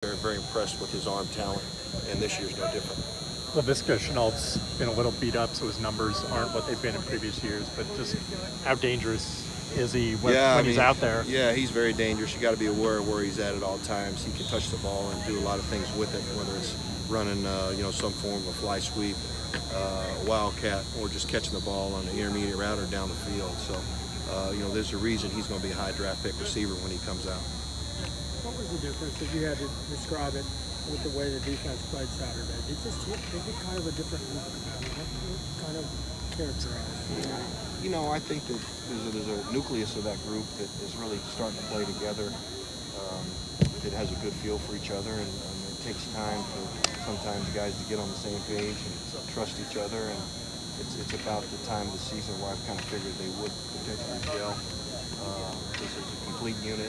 They're very impressed with his arm talent, and this year's no different. LaVisca Chenault's been a little beat up, so his numbers aren't what they've been in previous years, but just how dangerous is he when he's out there? Yeah, he's very dangerous. You got to be aware of where he's at all times. He can touch the ball and do a lot of things with it, whether it's running, some form of a fly sweep, wildcat, or just catching the ball on the intermediate route or down the field. So, there's a reason he's going to be a high draft pick receiver when he comes out. What was the difference, if you had to describe it, with the way the defense played Saturday? They did kind of a different look. What kind of characterized? I think that there's a nucleus of that group that is really starting to play together. It has a good feel for each other, and it takes time for sometimes guys to get on the same page and trust each other. And it's about the time of the season where I've kind of figured they would potentially gel. This is a complete unit.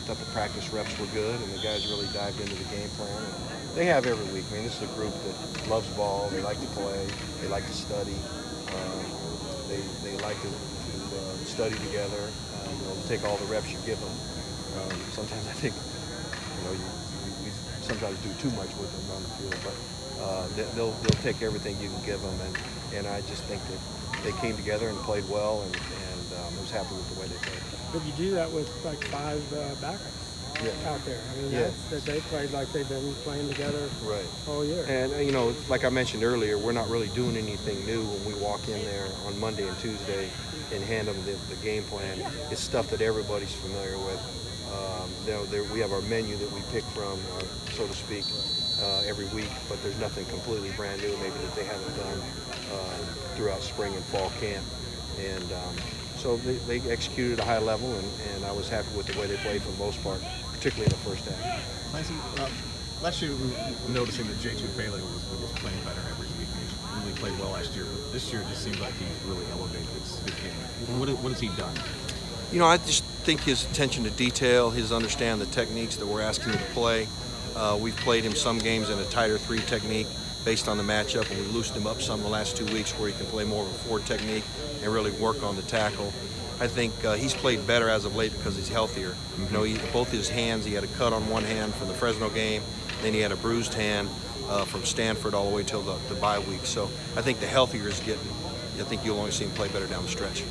Thought the practice reps were good, and the guys really dived into the game plan. And they have every week. I mean, this is a group that loves ball. They like to play. They like to study. They like to study together. Take all the reps you give them. Sometimes I think we sometimes do too much with them on the field, but they'll take everything you can give them, and I just think that they came together and played well, and I was happy with the way they played. But you do that with like 5 backups out there. I mean, that they played like they've been playing together all year. And like I mentioned earlier, we're not really doing anything new when we walk in there on Monday and Tuesday and hand them the game plan. It's stuff that everybody's familiar with. We have our menu that we pick from, so to speak, every week, but there's nothing completely brand new maybe that they haven't done throughout spring and fall camp. And so they executed at a high level, and I was happy with the way they played for the most part, particularly in the first half. Clancy, last year we were noticing that J2 Fele was playing better every week. He really played well last year, but this year it just seems like he's really elevated his game. What has he done? I just think his attention to detail, his understand the techniques that we're asking him to play. We've played him some games in a tighter 3 technique based on the matchup, and we loosened him up some the last 2 weeks where he can play more of a 4 technique and really work on the tackle. I think he's played better as of late because he's healthier. Both his hands, he had a cut on one hand from the Fresno game, then he had a bruised hand from Stanford all the way till the bye week. So I think the healthier he's getting, I think you'll only see him play better down the stretch.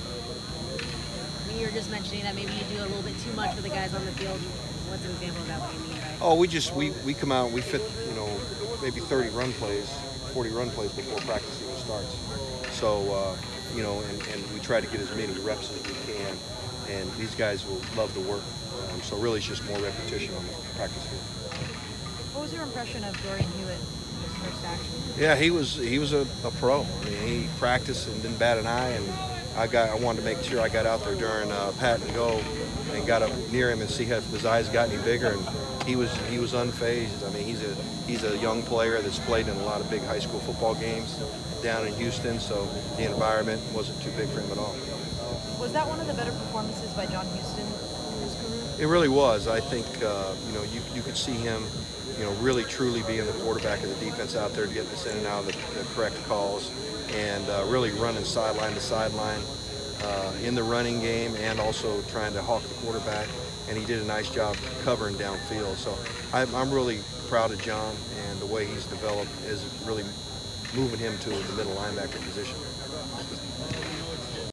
You were just mentioning that maybe you do a little bit too much with the guys on the field. What's an example of that? What do you mean by? Oh, we come out, we fit maybe 30 run plays, 40 run plays before practice even starts. So and we try to get as many reps as we can, and these guys will love the work. So really, it's just more repetition on the practice field. What was your impression of Dorian Hewitt in his first action? Yeah, he was a pro. I mean, he practiced and didn't bat an eye, and I wanted to make sure I got out there during pat and go and got up near him and see if his eyes got any bigger, and he was unfazed. I mean, he's a young player that's played in a lot of big high school football games down in Houston, so the environment wasn't too big for him at all. Was that one of the better performances by John Houston in his career? It really was. I think you could see him really truly being the quarterback of the defense out there, getting us in and out of the correct calls, and really running sideline to sideline in the running game, and also trying to hawk the quarterback. And he did a nice job covering downfield. So I'm really proud of John, and the way he's developed is really moving him to the middle linebacker position.